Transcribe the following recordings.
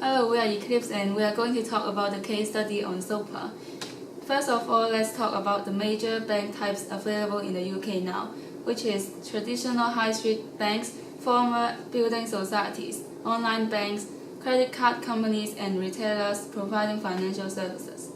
Hello, we are Eclipse and we are going to talk about the case study on SOPA. First of all, let's talk about the major bank types available in the UK now, which is traditional high street banks, former building societies, online banks, credit card companies and retailers providing financial services.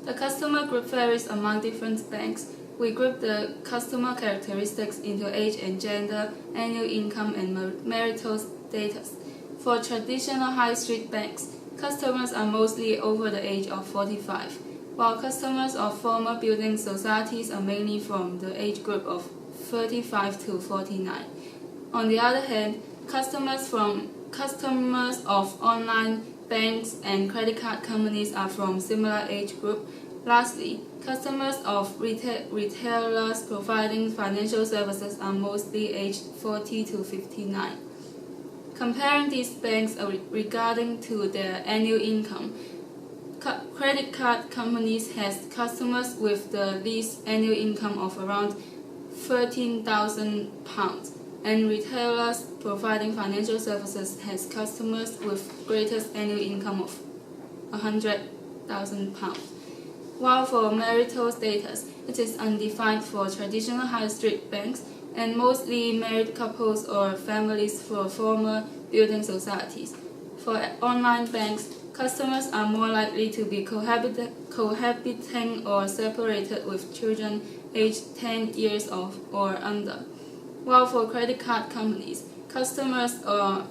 The customer group varies among different banks. We group the customer characteristics into age and gender, annual income and marital status. For traditional high street banks, customers are mostly over the age of 45, while customers of former building societies are mainly from the age group of 35 to 49. On the other hand, customers of online banks and credit card companies are from similar age group. Lastly, customers of retailers providing financial services are mostly aged 40 to 59. Comparing these banks regarding to their annual income, credit card companies has customers with the least annual income of around £13,000, and retailers providing financial services has customers with greatest annual income of £100,000. While for marital status, it is undefined for traditional high street banks and mostly married couples or families for former building societies. For online banks, customers are more likely to be cohabiting or separated with children aged 10 years old or under. While for credit card companies, customers are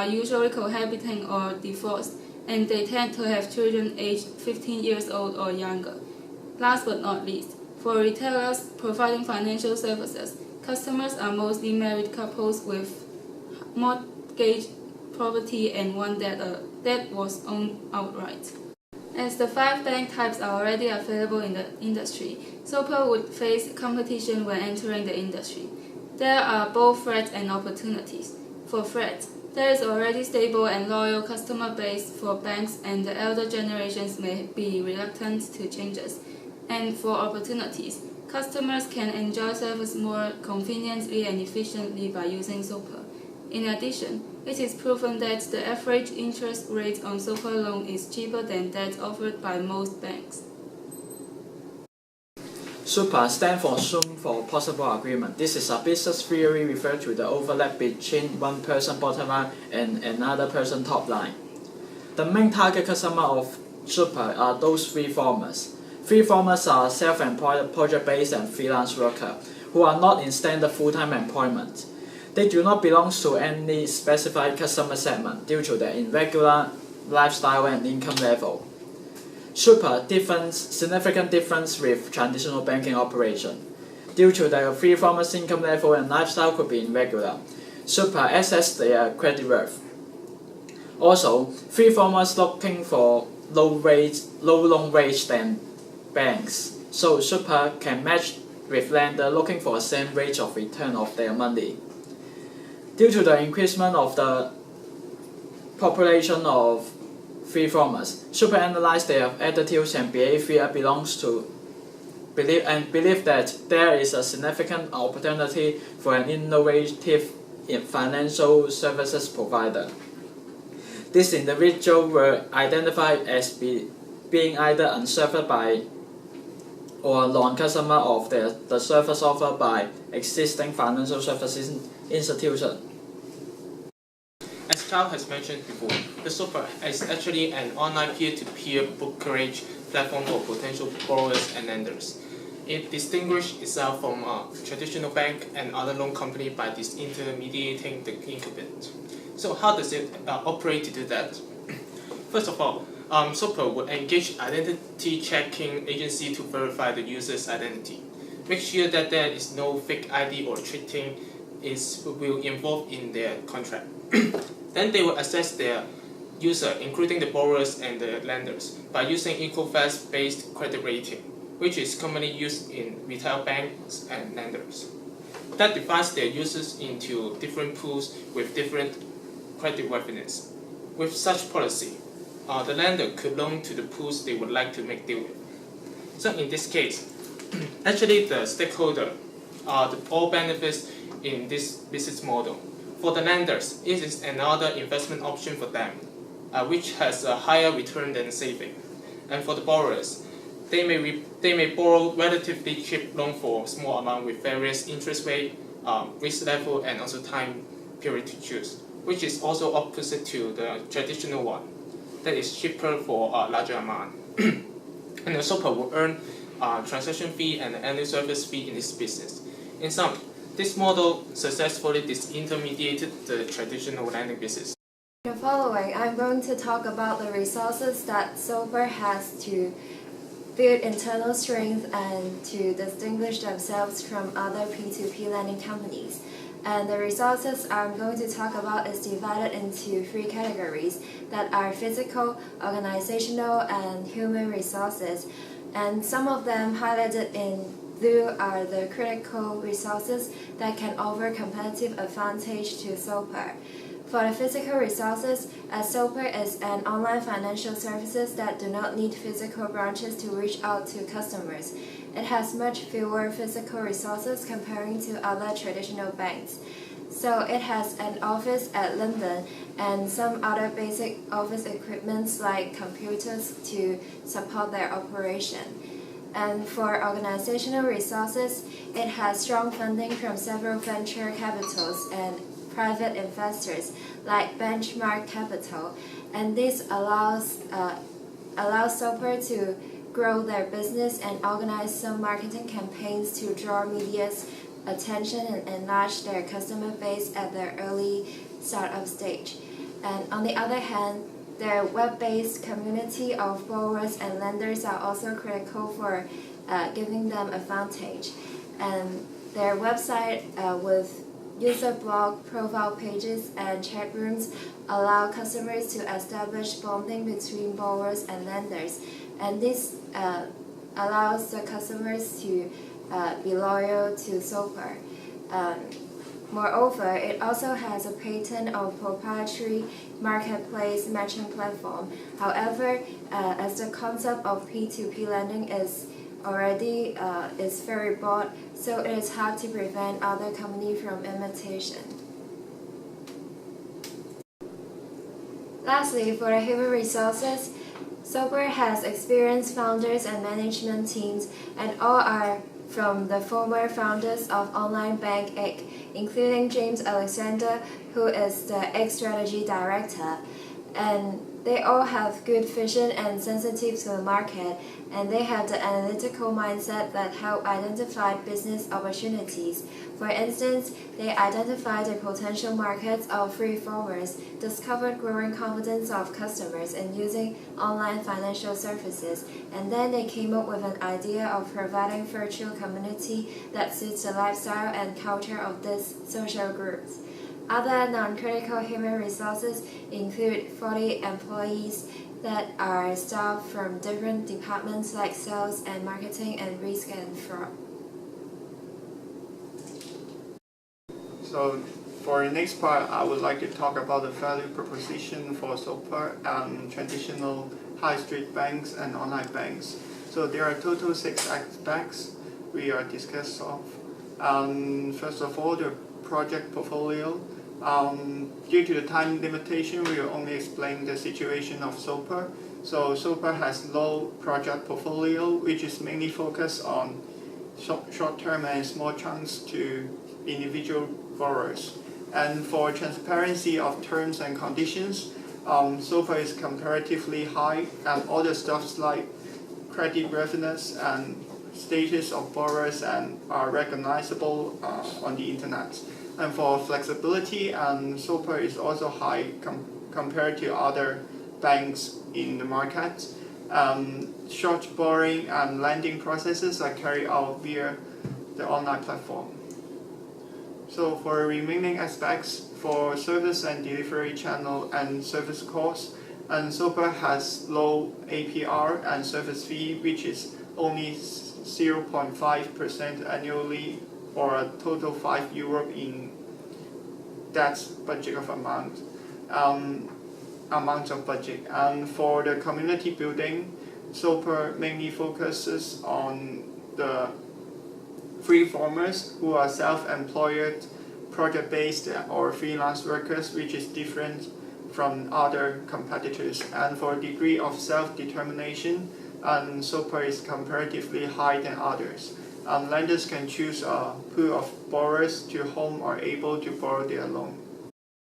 usually cohabiting or divorced, and they tend to have children aged 15 years old or younger. Last but not least, for retailers providing financial services, customers are mostly married couples with mortgaged property and one that was owned outright. As the 5 bank types are already available in the industry, SOPA would face competition when entering the industry. There are both threats and opportunities. For threats, there is already stable and loyal customer base for banks, and the elder generations may be reluctant to changes. And for opportunities, customers can enjoy service more conveniently and efficiently by using SOPA. In addition, it is proven that the average interest rate on SOPA loan is cheaper than that offered by most banks. SOPA stands for Sum for Possible Agreement. This is a business theory referred to the overlap between one person bottom line and another person top line. The main target customer of SOPA are those 3 formers. 3 formers are self-employed, project-based and freelance workers who are not in standard full-time employment. They do not belong to any specified customer segment due to their irregular lifestyle and income level. SOPA significant difference with traditional banking operation. Due to their 3 formers' income level and lifestyle could be irregular, SOPA assess their credit worth. Also, 3 formers looking for low loan rates than banks, so SOPA can match with lender looking for the same rate of return of their money. Due to the increasement of the population of 3 formers, SOPA analyze their attitudes and behavior believe that there is a significant opportunity for an innovative financial services provider. These individuals were identified as being either unserved by or non-customer of the service offered by existing financial services institutions. As Charles has mentioned before, the SOPA is actually an online peer-to-peer brokerage platform for potential borrowers and lenders. It distinguishes itself from a traditional bank and other loan company by disintermediating the incumbent. So how does it operate to do that? First of all, SOPA will engage identity checking agency to verify the user's identity. Make sure that there is no fake ID or cheating will involve in their contract. Then they will assess their user, including the borrowers and the lenders, by using Equifax-based credit rating, which is commonly used in retail banks and lenders. That divides their users into different pools with different credit worthiness. With such policy, the lender could loan to the pools they would like to make deal with. So in this case, actually the stakeholder all benefits in this business model. For the lenders, it is another investment option for them. which has a higher return than saving. And for the borrowers, they may borrow relatively cheap loan for small amount with various interest rate, risk level, and also time period to choose, which is also opposite to the traditional one, that is cheaper for a larger amount. And the SOPA will earn transaction fee and annual service fee in this business. In sum, this model successfully disintermediated the traditional lending business. In the following, I'm going to talk about the resources that SOPA has to build internal strength and to distinguish themselves from other P2P lending companies. And the resources I'm going to talk about is divided into 3 categories that are physical, organizational, and human resources. And some of them highlighted in blue are the critical resources that can offer competitive advantage to SOPA. For the physical resources, SOPA is an online financial services that do not need physical branches to reach out to customers. It has much fewer physical resources comparing to other traditional banks. So it has an office at London and some other basic office equipments like computers to support their operation. And for organizational resources, it has strong funding from several venture capitals and private investors like Benchmark Capital, and this allows SOPA to grow their business and organize some marketing campaigns to draw media's attention and enlarge their customer base at their early startup stage. And on the other hand, their web-based community of borrowers and lenders are also critical for giving them advantage. And their website with user blog, profile pages, and chat rooms allow customers to establish bonding between borrowers and lenders, and this allows the customers to be loyal to SOPA. Moreover, it also has a patent of proprietary marketplace matching platform. However, as the concept of P2P lending is already is very broad, so it is hard to prevent other companies from imitation. Lastly, for the human resources, SOPA has experienced founders and management teams, and all are from the former founders of online bank Egg, including James Alexander, who is the Egg strategy director. And they all have good vision and sensitive to the market, and they have the analytical mindset that help identify business opportunities. For instance, they identified the potential markets of free formers, discovered growing confidence of customers in using online financial services, and then they came up with an idea of providing virtual community that suits the lifestyle and culture of these social groups. Other non-critical human resources include 40 employees that are staffed from different departments like sales and marketing and risk and fraud. So for the next part, I would like to talk about the value proposition for SOPA and traditional high street banks and online banks. So there are total 6 aspects we are discussing of. First of all, the project portfolio. Due to the time limitation, we will only explain the situation of SOPA. So SOPA has low project portfolio, which is mainly focused on short-term and small chunks to individual borrowers. And for transparency of terms and conditions, SOPA is comparatively high, and all the stuffs like credit worthiness and status of borrowers and are recognizable on the internet. And for flexibility, SOPA is also high compared to other banks in the market. Short borrowing and lending processes are carried out via the online platform. So for remaining aspects, for service and delivery channel and service costs, SOPA has low APR and service fee, which is only 0.5% annually, or a total €5 in that budget of amount of budget. And for the community building, SOPA mainly focuses on the free formers who are self-employed, project-based or freelance workers, which is different from other competitors, and for degree of self-determination, Super is comparatively high than others. Lenders can choose a pool of borrowers to whom are able to borrow their loan.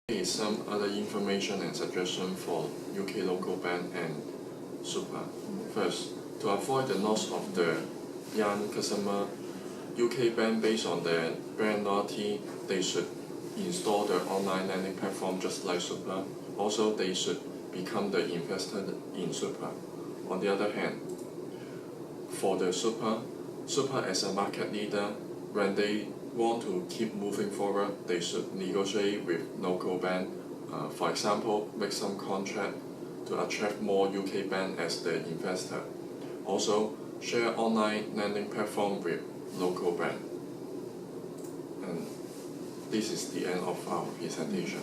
Here is some other information and suggestion for UK local bank and Super. First, to avoid the loss of the young customer, UK bank, based on their brand loyalty, they should install the online lending platform just like Super. Also, they should become the investor in Super. On the other hand, for the Super as a market leader, when they want to keep moving forward, they should negotiate with local bank. For example, make some contract to attract more UK bank as the investor. Also, share online lending platform with local bank. And this is the end of our presentation.